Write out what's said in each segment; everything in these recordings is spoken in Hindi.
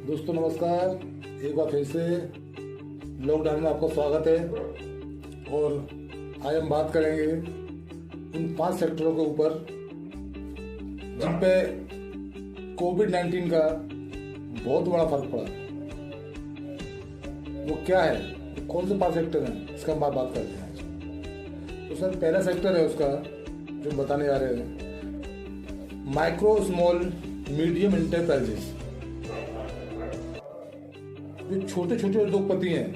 दोस्तों नमस्कार। एक बार फिर से लॉकडाउन में आपका स्वागत है और आज हम बात करेंगे उन 5 सेक्टरों के ऊपर जिन पे कोविड-19 का बहुत बड़ा फर्क पड़ा। वो क्या है, कौन से 5 सेक्टर हैं, इसका हम बात करते हैं आज। तो सर पहला सेक्टर है उसका जो बताने जा रहे हैं, माइक्रो स्मॉल मीडियम इंटरप्राइजेस। जो छोटे छोटे उद्योगपति हैं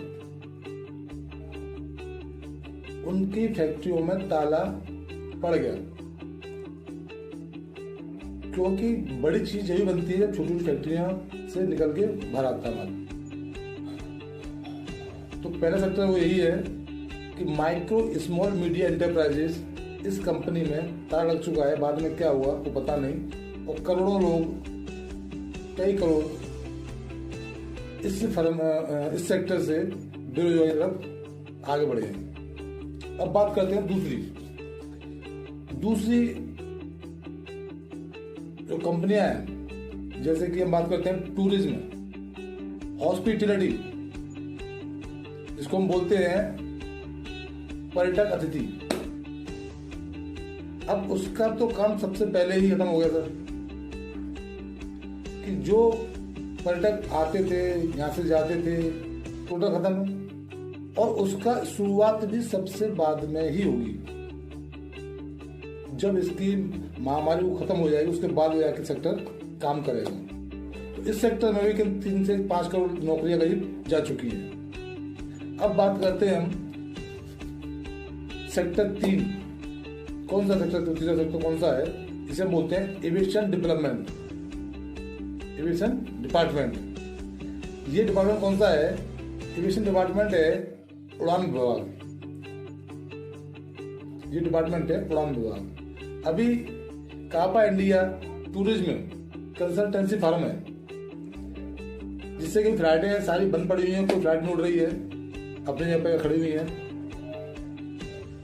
उनकी फैक्ट्रियों में ताला पड़ गया, क्योंकि बड़ी चीज यही बनती है जब छोटी छोटी फैक्ट्रियां से निकल के बाहर आता है माल। तो पहला सेक्टर वो यही है कि माइक्रो स्मॉल मीडियम एंटरप्राइजेस, इस कंपनी में ताला लग चुका है। बाद में क्या हुआ वो पता नहीं, और करोड़ों लोग, कई करोड़ इस सेक्टर से बेरोजगारी की तरफ आगे बढ़े हैं। अब बात करते हैं दूसरी जो कंपनियां हैं, जैसे कि हम बात करते हैं टूरिज्म, हॉस्पिटैलिटी, जिसको हम बोलते हैं पर्यटक अतिथि। अब उसका तो काम सबसे पहले ही खत्म हो गया था कि जो पर्यटक आते थे, यहाँ से जाते थे, टोटल खत्म है। और उसका शुरुआत भी सबसे बाद में ही होगी, जब इसकी महामारी को खत्म हो जाएगी, उसके बाद वो जाके सेक्टर काम करेगा। तो इस सेक्टर में भी 3 से 5 करोड़ नौकरियां करीब जा चुकी हैं। अब बात करते हैं हम सेक्टर 3। कौन सा सेक्टर, तीसरा सेक्टर कौन सा है? इसे बोलते हैं एविएशन डेवलपमेंट, एविएशन डिपार्टमेंट। ये डिपार्टमेंट कौन सा है? एविएशन डिपार्टमेंट है उड़ान विभाग। ये डिपार्टमेंट है उड़ान विभाग। अभी कापा इंडिया टूरिज्म कंसल्टेंसी फर्म है, जिससे कि फ्लाइटें सारी बंद पड़ी हुई हैं, कोई फ्लाइट नहीं उड़ रही है, अपनी जगह पर खड़ी हुई है।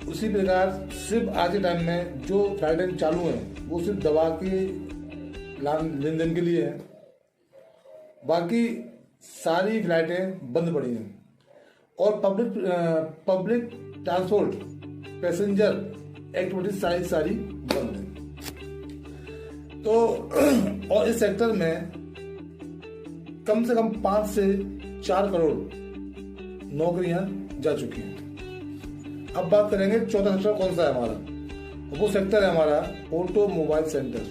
उसी प्रकार सिर्फ आज के टाइम में जो फ्लाइटें चालू हैं वो सिर्फ दवा के लेन देन के लिए है, बाकी सारी फ्लाइटें बंद पड़ी हैं। और पब्लिक ट्रांसपोर्ट पैसेंजर एक्टिविटीज सारी बंद है। तो और इस सेक्टर में कम से कम 5 से 4 करोड़ नौकरियां जा चुकी हैं। अब बात करेंगे चौथा सेक्टर कौन सा है हमारा। वो सेक्टर है हमारा ऑटोमोबाइल सेक्टर।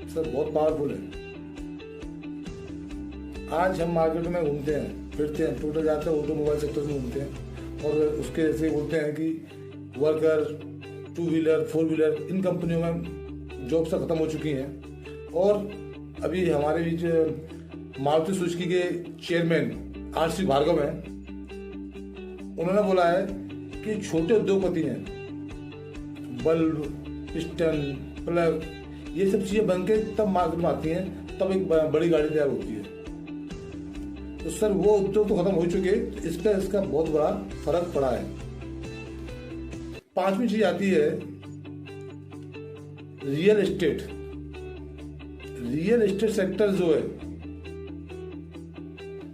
सर बहुत पावरफुल है। आज हम मार्केट में घूमते हैं, फिरते हैं, टोटल जाते हैं ऑटोमोबाइल सेक्टर में घूमते हैं, और उसके जैसे बोलते हैं कि वर्कर, 2 व्हीलर 4 व्हीलर, इन कंपनियों में जॉब से खत्म हो चुकी हैं। और अभी हमारे बीच मारुति सुजुकी के चेयरमैन RC भार्गव हैं, उन्होंने बोला है कि छोटे उद्योगपति हैं, बल्ब, पिस्टन, प्लग, ये सब चीजें बन के तब मार्केट में आती हैं, तब एक बड़ी गाड़ी तैयार होती है। तो सर वो उद्योग तो खत्म हो चुके, तो इस पर इसका बहुत बड़ा फर्क पड़ा है। 5वीं चीज आती है real estate. Real estate sector जो है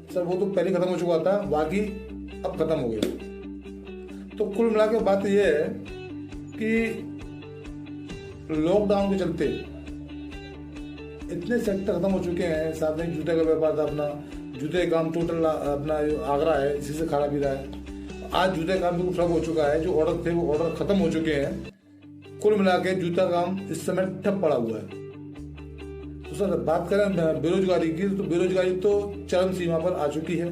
सर वो तो पहले खत्म हो चुका था, बाकी अब खत्म हो गया। तो कुल मिला के बात यह है कि लॉकडाउन के चलते इतने सेक्टर खत्म हो चुके हैं। साथ में जूते का व्यापार था अपना, जूते का काम टोटल अपना आगरा है, इसी से खा पी रहा है। आज जूते का काम बिल्कुल ठप हो चुका है, जो ऑर्डर थे वो ऑर्डर खत्म हो चुके हैं। कुल मिला के जूता काम इस समय ठप पड़ा हुआ है। तो सर बात करें बेरोजगारी की, तो बेरोजगारी तो चरम सीमा पर आ चुकी है।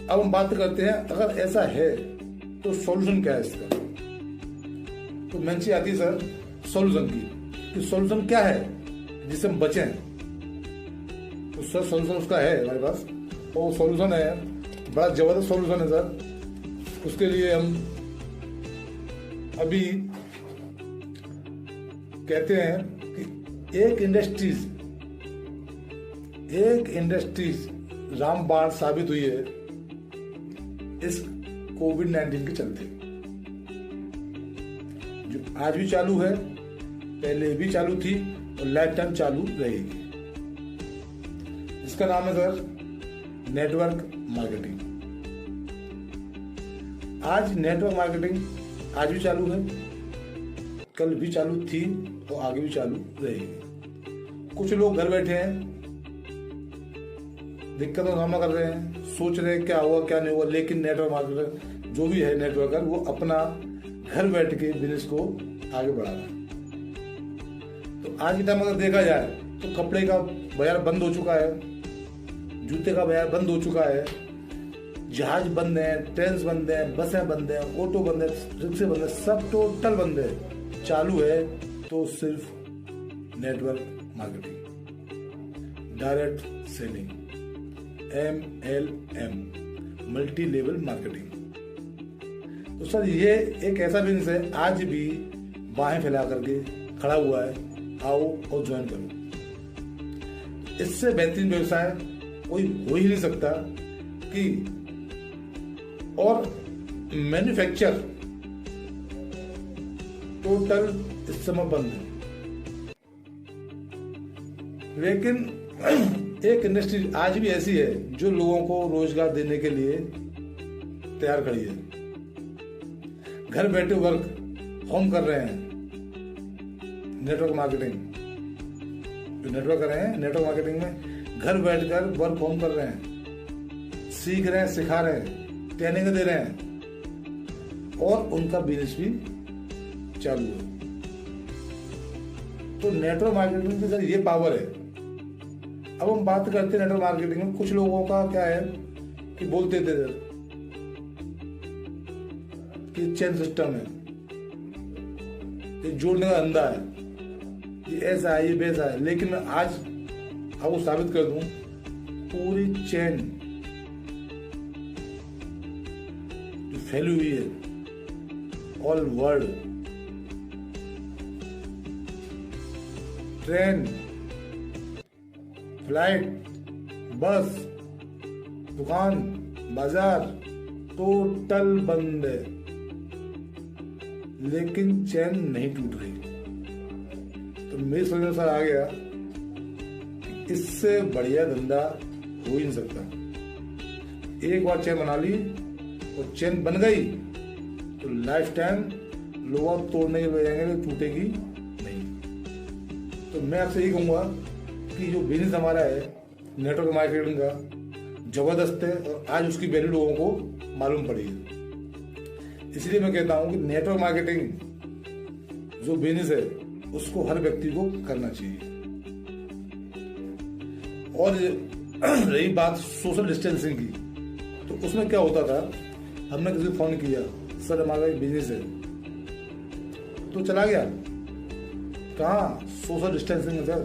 अब हम बात करते हैं अगर ऐसा है तो सॉल्यूशन क्या है इसका। तो मेन चीज आती है सर सॉल्यूशन की, कि सॉल्यूशन क्या है जिससे हम बचें। तो सर सॉल्यूशन उसका है हमारे पास, और वो सॉल्यूशन है, बड़ा जबरदस्त सॉल्यूशन है सर। उसके लिए हम अभी कहते हैं कि एक इंडस्ट्रीज रामबाण साबित हुई है इस कोविड-19 के चलते। जो आज भी चालू है, पहले भी चालू थी और लाइफ टाइम चालू रहेगी। इसका नाम है सर नेटवर्क मार्केटिंग। आज नेटवर्क मार्केटिंग आज भी चालू है, कल भी चालू थी और आगे भी चालू रहेगी। कुछ लोग घर बैठे हैं, दिक्कतों का सामना कर रहे हैं, सोच रहे हैं क्या हुआ क्या नहीं हुआ, लेकिन नेटवर्क मार्केटर जो भी है नेटवर्कर वो अपना घर बैठ के बिजनेस को आगे बढ़ा रहा है। तो आज के टाइम अगर देखा जाए तो कपड़े का बाजार बंद हो चुका है, जूते का बाजार बंद हो चुका है, जहाज बंद है, ट्रेन बंद है, बसें बंद है, ऑटो बंद है, रिक्शे बंद है, सब टोटल बंद है। चालू है तो सिर्फ network marketing, direct selling, MLM, multi level marketing. तो सर ये एक ऐसा बिजनेस है आज भी बाहें फैला करके खड़ा हुआ है, आओ और ज्वाइन करो। इससे बेहतरीन व्यवसाय कोई हो ही नहीं सकता कि और मैन्युफैक्चर टोटल इस समय बंद है, लेकिन एक इंडस्ट्री आज भी ऐसी है जो लोगों को रोजगार देने के लिए तैयार खड़ी है। घर बैठे वर्क होम कर रहे हैं, नेटवर्क मार्केटिंग जो नेटवर्क कर रहे हैं, नेटवर्क मार्केटिंग में घर बैठकर वर्क होम कर रहे हैं, सीख रहे हैं, सिखा रहे हैं, ट्रेनिंग दे रहे हैं और उनका बिजनेस भी चालू है। तो नेटवर्क मार्केटिंग की सर ये पावर है। अब हम बात करते हैं नेटवर्क मार्केटिंग में कुछ लोगों का क्या है कि बोलते थे कि चेन सिस्टम है, ये जोड़ने का धंधा है, ये ऐसा है, ये वैसा है, लेकिन मैं आज आपको साबित कर दूं पूरी चेन जो फैली हुई है ऑल वर्ल्ड, ट्रेन, फ्लाइट, बस, दुकान, बाजार टोटल बंद है, लेकिन चैन नहीं टूट रही। तो मेरी समझ में सर आ गया कि इससे बढ़िया धंधा हो ही नहीं सकता। एक बार चैन बना ली और चैन बन गई तो लाइफ टाइम लोग तोड़ने के बजाएंगे, टूटेगी नहीं। तो मैं आपसे यही कहूंगा कि जो बिजनेस हमारा है नेटवर्क मार्केटिंग का जबरदस्त है और आज उसकी वैल्यू लोगों को मालूम पड़ी है। इसलिए मैं कहता हूं कि नेटवर्क मार्केटिंग जो बिजनेस है उसको हर व्यक्ति को करना चाहिए। और रही बात सोशल डिस्टेंसिंग की, तो उसमें क्या होता था, हमने किसी को फोन किया, सर हमारा एक बिजनेस है, तो चला गया कहाँ, सोशल डिस्टेंसिंग में सर।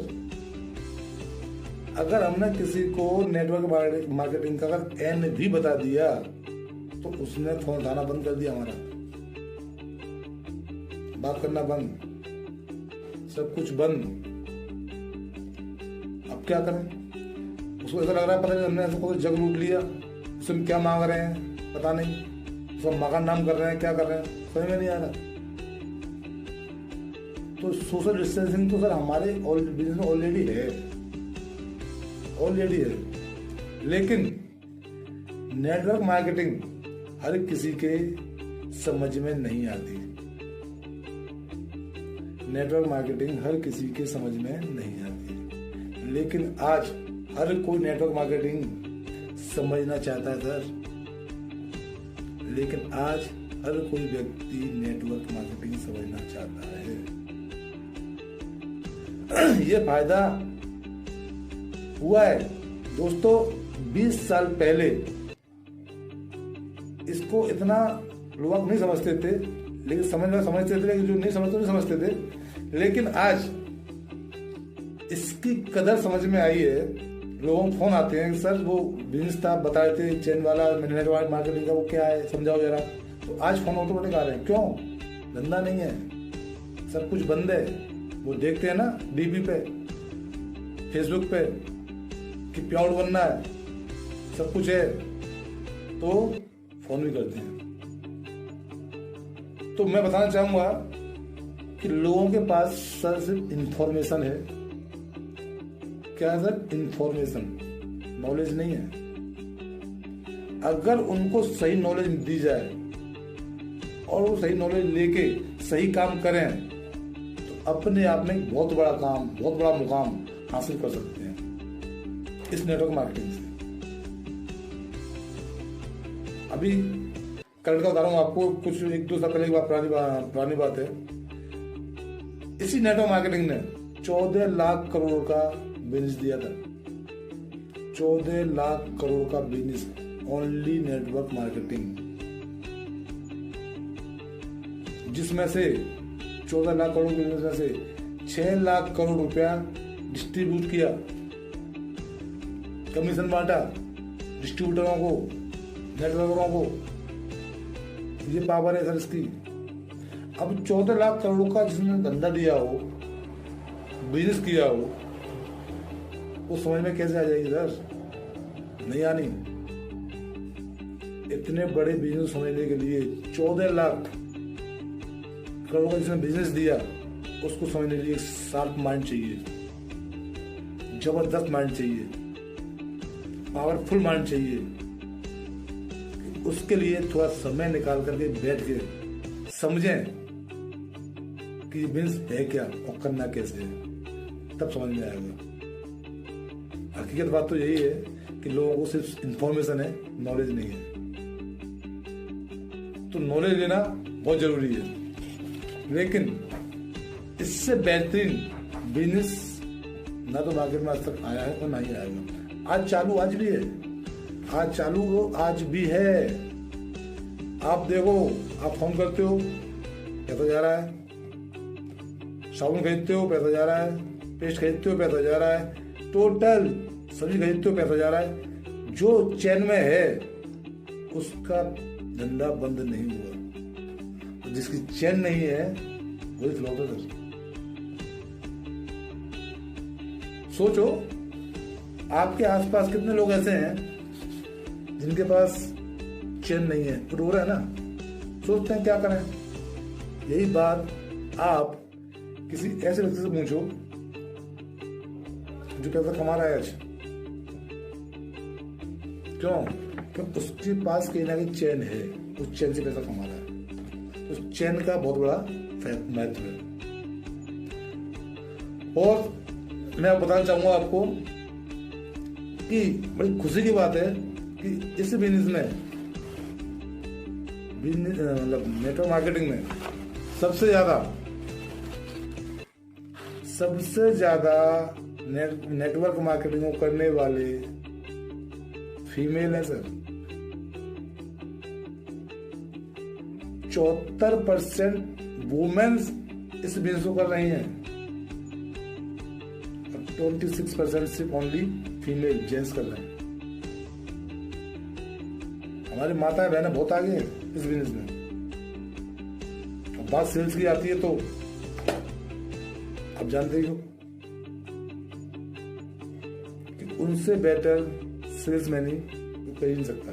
अगर हमने किसी को नेटवर्क मार्केटिंग का अगर एन भी बता दिया तो उसने फोन उठाना बंद कर दिया, हमारा बात करना बंद, सब कुछ बंद। अब क्या करें, उसको ऐसा लग रहा है पता नहीं हमने ऐसा कोई जग लूट लिया, उसमें क्या मांग रहे हैं पता नहीं, उसका मकान नाम कर रहे हैं, क्या कर रहे हैं समझ में नहीं आ रहा। तो सोशल डिस्टेंसिंग तो सर हमारे बिजनेस में ऑलरेडी है, लेकिन नेटवर्क मार्केटिंग हर किसी के समझ में नहीं आती। नेटवर्क मार्केटिंग हर किसी के समझ में नहीं आती, लेकिन आज हर कोई नेटवर्क मार्केटिंग समझना चाहता है सर। लेकिन आज हर कोई व्यक्ति नेटवर्क मार्केटिंग समझना चाहता है। ये फायदा हुआ है दोस्तों, 20 साल पहले इसको इतना लोग नहीं समझते थे, लेकिन समझते थे, लेकिन जो नहीं समझते नहीं समझते थे। लेकिन आज इसकी कदर समझ में आई है। लोगों को फोन आते हैं, सर वो बिजनेस था बता रहे थे चैन वाला नेटवर्क मार्केटिंग का, वो क्या है समझाओ जरा। तो आज फोन ऑटोमेटिक आ रहे हैं, क्यों, धंधा नहीं है, सब कुछ बंद है। वो देखते हैं ना डीपी पे, फेसबुक पे कि प्याउड बनना है, सब कुछ है, तो फोन भी करते हैं। तो मैं बताना चाहूंगा कि लोगों के पास सर सिर्फ इंफॉर्मेशन है। क्या है सर, इंफॉर्मेशन। नॉलेज नहीं है। अगर उनको सही नॉलेज दी जाए और वो सही नॉलेज लेके सही काम करें तो अपने आप में बहुत बड़ा काम, बहुत बड़ा मुकाम हासिल कर सकते हैं इस नेटवर्क मार्केटिंग से। अभी करंट का उदाहरण आपको कुछ 1-2 साल पहले की बात, पुरानी बात है। इसी नेटवर्क मार्केटिंग ने 14 लाख करोड़ का बिजनेस दिया था। 14 लाख करोड़ का बिजनेस ओनली नेटवर्क मार्केटिंग, जिसमें से 14 लाख करोड़ के बिजनेस में से 6 लाख करोड़ रुपया डिस्ट्रीब्यूट किया, कमीशन बांटा डिस्ट्रीब्यूटरों को, नेटवर्करों को। ये पावर है सर इसकी। अब 14 लाख करोड़ का जिसने धंधा दिया हो, बिजनेस किया हो, वो समझ में कैसे आ जाएगी सर? नहीं आनी। इतने बड़े बिजनेस समझने के लिए 14 लाख करोड़ का जिसने बिजनेस दिया, उसको समझने के लिए शार्प माइंड चाहिए, जबरदस्त माइंड चाहिए, पावरफुल माइंड चाहिए। उसके लिए थोड़ा समय निकाल करके बैठ के समझें कि बिजनेस है क्या और करना कैसे है, तब समझ में आएगा। हकीकत बात तो यही है कि लोगों को सिर्फ इंफॉर्मेशन है, नॉलेज नहीं है। तो नॉलेज लेना बहुत जरूरी है, लेकिन इससे बेहतरीन बिजनेस ना तो मार्केट में आज तक आया है और ना ही आएगा। आज चालू आज भी है, आज चालू आज भी है। आप देखो, आप फोन करते हो पैसा जा रहा है, साबुन खरीदते हो पैसा जा रहा है, पेस्ट खरीदते हो पैसा जा रहा है, टोटल सब्जी खरीदते हो पैसा जा रहा है। जो चैन में है उसका धंधा बंद नहीं हुआ, तो जिसकी चैन नहीं है वही फ्लॉप है सर। सोचो, आपके आसपास कितने लोग ऐसे हैं जिनके पास चैन नहीं है, तो रो रहे हैं ना, सोचते हैं क्या करें। यही बात आप किसी ऐसे व्यक्ति से पूछो जो पैसा कमा रहा है आज। क्यों? क्योंकि उसके पास कहीं ना कहीं चैन है, उस चैन से पैसा कमा रहा है। तो चैन का बहुत बड़ा महत्व है। और मैं बताना चाहूंगा आपको कि बड़ी खुशी की बात है कि इस बिजनेस में, मतलब नेटवर्क मार्केटिंग में सबसे ज्यादा नेटवर्क मार्केटिंग को करने वाले फीमेल है सर। 74% वुमेन्स इस बिजनेस को कर रही हैं, 26% सिर्फ ओनली फीमेल जेंट्स कर रहे हैं। हमारी माताएं बहनें बहुत आगे हैं इस बिजनेस में। अब बात सेल्स की आती है तो आप जानते ही हो कि उनसे बेटर सेल्समैन ही कर ही नहीं सकता।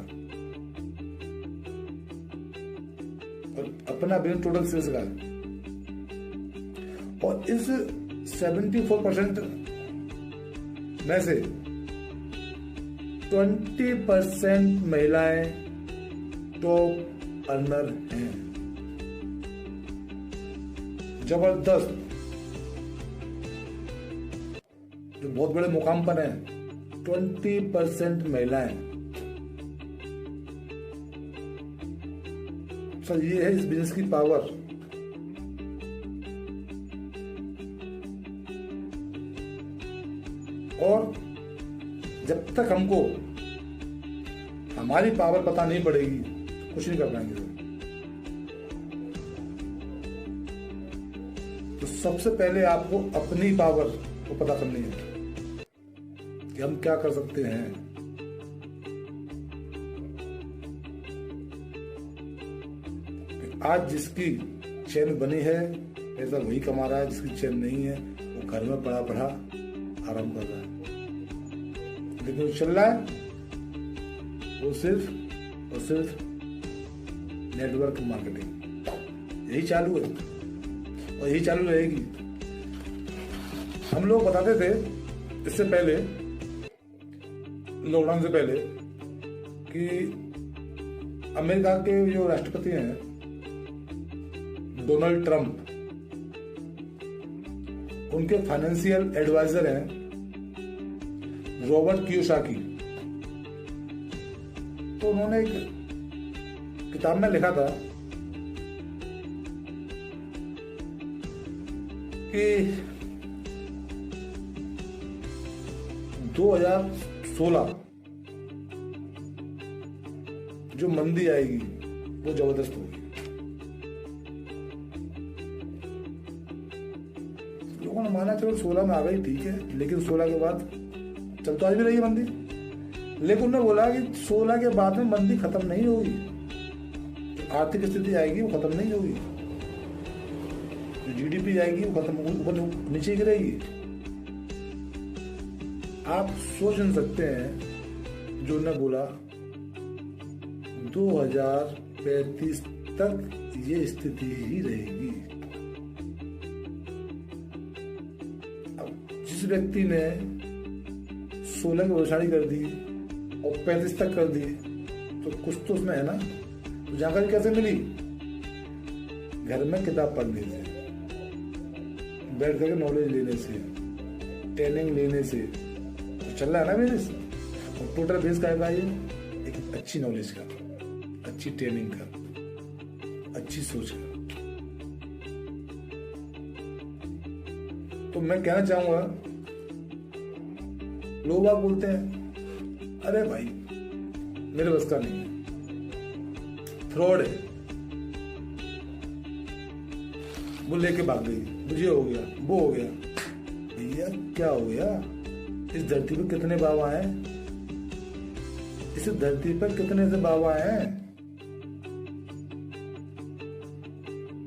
और अपना बिजनेस टोटल सेल्स का है। और इस 74% में से 20% महिलाएं टॉप अर्नर हैं। जबरदस्त, जो बहुत बड़े मुकाम पर हैं। 20% महिलाएं। सर ये है इस बिजनेस की पावर। और जब तक हमको हमारी पावर पता नहीं पड़ेगी कुछ नहीं कर पाएंगे। तो सबसे पहले आपको अपनी पावर को पता करनी है कि हम क्या कर सकते हैं। आज जिसकी चैन बनी है ऐसा वही कमा रहा है, जिसकी चैन नहीं है वो घर में पड़ा पड़ा आराम कर रहा है। लेकिन जो चल रहा है वो सिर्फ और सिर्फ नेटवर्क मार्केटिंग। यही चालू है और यही चालू रहेगी। हम लोग बताते थे इससे पहले, लॉकडाउन से पहले कि अमेरिका के जो राष्ट्रपति हैं डोनाल्ड ट्रंप, उनके फाइनेंशियल एडवाइजर हैं रॉबर्ट कियोसाकी। तो उन्होंने एक किताब में लिखा था कि 2016 जो मंदी आएगी वो जबरदस्त होगी। लोगों ने माना चलो 16 में आ गई ठीक है, लेकिन 16 के बाद चल तो आज भी रही है मंदी। लेकिन उन्होंने बोला कि 16 के बाद में मंदी खत्म नहीं होगी, आर्थिक स्थिति आएगी वो खत्म नहीं होगी, जो जीडीपी आएगी वो खत्म ऊपर नीचे गिरेगी। आप सोच नहीं सकते हैं जो उन्होंने बोला 2035 तक ये स्थिति ही रहेगी। अब जिस व्यक्ति ने 16 की भविष्यवाणी कर दी और 35 तक कर दी तो कुछ तो उसमें है ना। तो जानकारी कैसे मिली? घर में किताब पढ़ने से, बैठ करके नॉलेज लेने से, ट्रेनिंग लेने से तो चल रहा है ना बिजनेस। और टोटल बेस का है ये एक अच्छी नॉलेज का, अच्छी ट्रेनिंग का, अच्छी सोच का। तो मैं कहना चाहूंगा, लोग आप बोलते हैं अरे भाई मेरे बस का नहीं है, फ्रॉड है, वो लेके भाग गई, मुझे हो गया, वो हो गया। भैया क्या हो गया? इस धरती पर कितने बाबा हैं? इस धरती पर कितने से बाबा हैं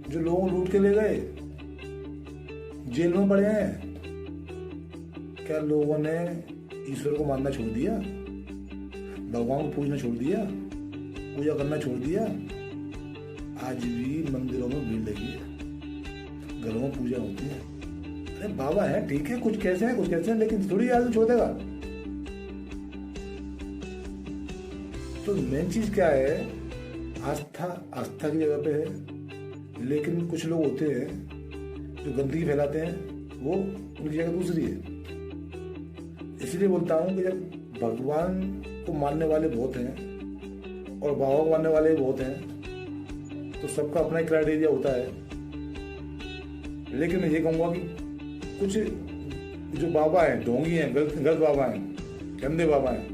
जो लोगों को लूट के ले गए, जेल में पड़े हैं? क्या लोगों ने ईश्वर को मानना छोड़ दिया? भगवान को पूजना छोड़ दिया? पूजा करना छोड़ दिया? आज भी मंदिरों में भीड़ लगी है, घरों में पूजा होती है। अरे बाबा है ठीक है, कुछ कैसे हैं कुछ कैसे हैं, लेकिन थोड़ी आदमी छोड़ देगा। तो मेन चीज क्या है? आस्था, आस्था की जगह पे है। लेकिन कुछ लोग होते हैं जो गंदगी फैलाते हैं, वो उनकी जगह दूसरी है। इसलिए बोलता हूं कि जब भगवान को मानने वाले बहुत हैं और बाबा को मानने वाले बहुत हैं, तो सबका अपना एक क्राइटेरिया होता है। लेकिन मैं ये कहूँगा कि कुछ जो बाबा हैं, ढोंगी हैं, गलत बाबा हैं, गंदे बाबा हैं,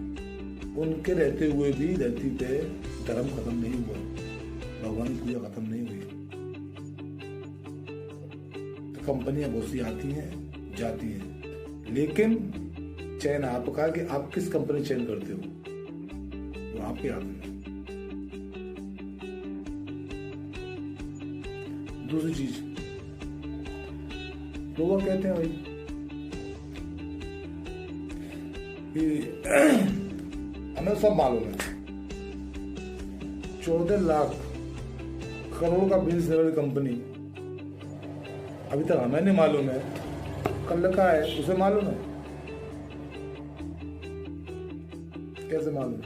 उनके रहते हुए भी धरती पे धर्म खत्म नहीं हुआ, भगवान की पूजा खत्म नहीं हुई। तो कंपनियां बहुत सी आती हैं जाती हैं, लेकिन चयन आपका कि आप किस कंपनी चयन करते हो, वो आपके हाथ में। दूसरी चीज, लोग कहते हैं भाई कि हमें सब मालूम है, 14 लाख करोड़ का बिजनेस लेवल कंपनी अभी तक हमें नहीं मालूम है, कल का है उसे मालूम है। कैसे मालूम?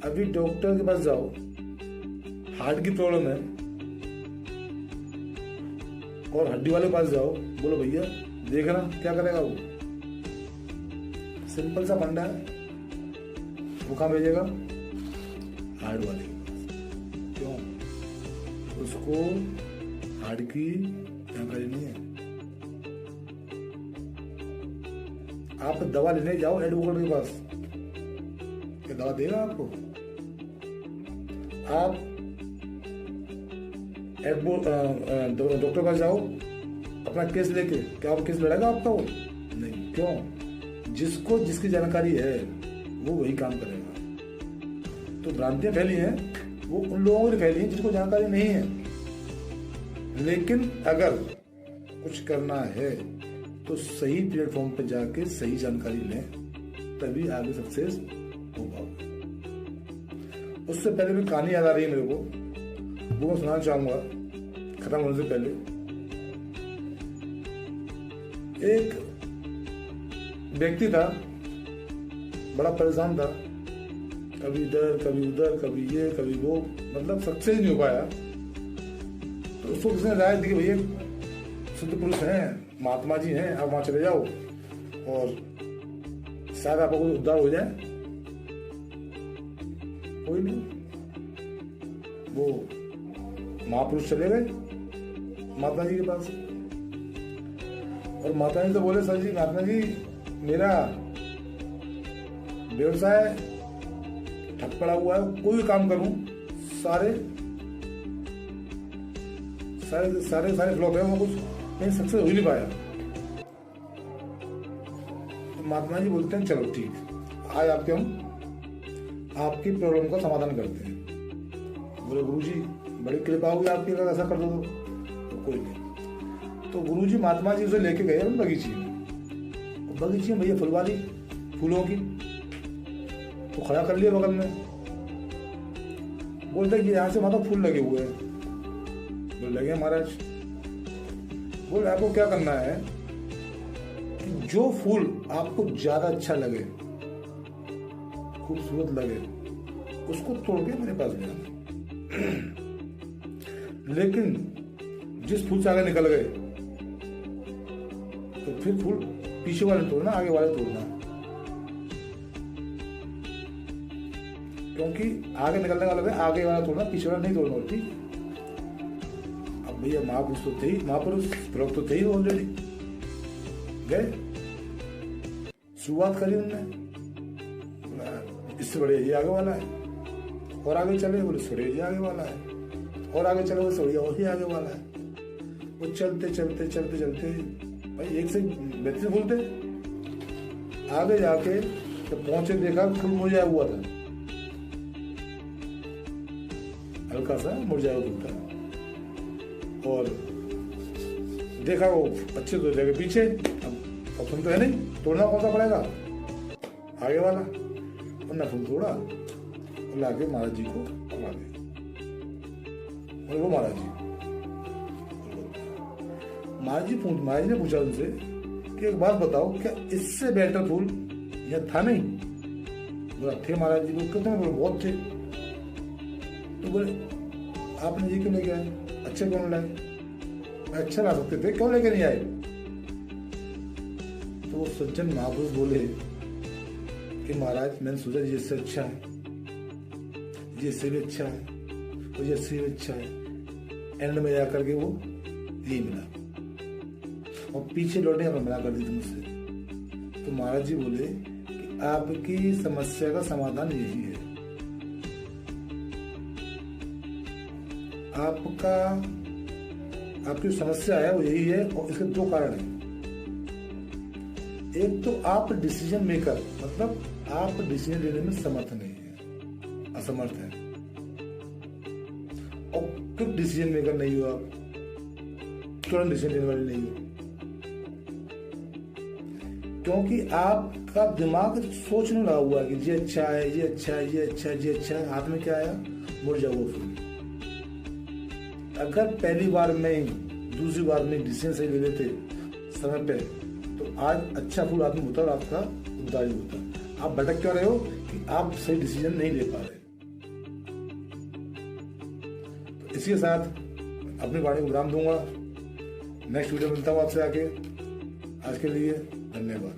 अभी डॉक्टर के पास जाओ, हार्ट की प्रॉब्लम है, और हड्डी वाले के पास जाओ, बोलो भैया देखना क्या करेगा वो? सिंपल सा फंडा है, वो कहाँ भेजेगा? हार्ट वाले के पास। क्यों? उसको हार्ट की जानकारी नहीं है। आप दवा लेने जाओ एडवोकेट के पास, क्या दवा देगा आपको? आप डॉक्टर के पास जाओ अपना केस लेके, क्या आप केस लड़ेगा आपका? वो नहीं। क्यों? जिसको जिसकी जानकारी है वो वही काम करेगा। तो भ्रांतियां फैली हैं वो उन लोगों की फैली हैं जिनको जानकारी नहीं है। लेकिन अगर कुछ करना है तो सही प्लेटफॉर्म पर जाके सही जानकारी लें, तभी आगे सक्सेस हो पाओगे। उससे पहले भी कहानी याद आ रही है मेरे को, वो मैं सुनाना चाहूंगा खत्म होने से पहले। एक व्यक्ति था बड़ा परेशान था, कभी इधर कभी उधर, कभी ये कभी वो, मतलब सक्सेस नहीं हो पाया। तो उसको किसने राय दी कि भैया सिद्ध पुरुष हैं, महात्मा जी हैं, आप वहाँ चले जाओ और शायद आपको कोई उद्धार हो जाए। कोई नहीं, वो महापुरुष चले गए महात्मा जी के पास और महात्मा जी तो बोले, सर जी महात्मा जी मेरा व्यवसाय ठप पड़ा हुआ है, कोई भी काम करूं सारे सारे सारे सारे फ्लॉप है, वो कुछ कहीं सक्सेस हो ही नहीं पाया। तो महात्मा जी बोलते हैं चलो ठीक, आज आपके हम आपकी प्रॉब्लम का समाधान करते हैं। बोले गुरुजी बड़ी कृपा होगी आपकी, अगर ऐसा कर दो तो कोई नहीं। तो गुरुजी महात्मा जी उसे लेके गए बगीचे में। बगीचे में भैया फुलवारी फूलों की, तो खड़ा कर लिया बगल में। बोलते कि यहाँ से माता फूल लगे हुए हैं। बोले लगे महाराज। बोले आपको क्या करना है कि जो फूल आपको ज्यादा अच्छा लगे, खूबसूरत लगे, उसको तोड़ के मेरे पास ले आना। लेकिन जिस फूल से आगे निकल गए तो फिर फूल पीछे वाले तोड़ना, आगे वाले तोड़ना, क्योंकि आगे निकलने वाला है, आगे वाला तोड़ना, पीछे वाला नहीं तोड़ना। ठीक। अब भैया महापुरुष तो थे ही, महापुरुष प्रयोग तो थे ही ऑलरेडी। गए, शुरुआत करी उन्होंने, इससे बड़े ये आगे वाला है, और आगे चले बोले थोड़े ये आगे वाला है, और आगे चले बोले थोड़ी और ही आगे वाला है। वो चलते चलते चलते चलते भाई एक से बेहतर बोलते, आगे जाके जब पहुंचे देखा फूल मुरझाया हुआ था, हल्का सा मुरझाया हुआ था, और देखा वो अच्छे तो जगह पीछे, अब ऑप्शन तो है नहीं, तोड़ना कौन सा पड़ेगा, आगे वाला। उन्होंने फूल तोड़ा और लाके महाराज जी को पकड़ा दिया। और वो महाराज जी ने पूछा उनसे कि एक बात बताओ, क्या इससे बेहतर फूल यहाँ था नहीं? बोला थे महाराज जी। को कितने? बोले बहुत थे। तो बोले आपने ये क्यों लेके आए, अच्छे क्यों लाए? अच्छा ला सकते थे, क्यों लेके नहीं आए? तो वो सज्जन महापुरुष बोले कि महाराज मैंने सोचा ये इससे अच्छा है, ये इससे भी अच्छा है, और ये इससे भी अच्छा है। एंड में जाकर के वो यही मिला, और पीछे लौटने पर मना कर दी तुमसे। तो महाराज जी बोले कि आपकी समस्या का समाधान यही है, आपकी समस्या है वो यही है, और इसके दो कारण हैं। एक तो आप डिसीजन मेकर, मतलब आप डिसीजन लेने में समर्थ नहीं है, असमर्थ है, और क्विक डिसीजन मेकर नहीं हो, आप तुरंत डिसीजन लेने वाले नहीं हो, क्योंकि आपका दिमाग सोचने लगा हुआ है कि ये अच्छा है, ये अच्छा है, ये अच्छा है, ये अच्छा है। हाथ में क्या आया? मुरझा हुआ फूल। अगर पहली बार में, दूसरी बार में डिसीजन सही ले लेते समय पे, तो आज अच्छा फूल हाथ में होता और आपका उद्धार होता। आप भटक क्यों रहे हो कि आप सही डिसीजन नहीं ले पा रहे। तो इसी के साथ अपनी वाणी को विराम दूंगा। नेक्स्ट वीडियो मिलता हूँ आपसे आके। आज के लिए धन्यवाद।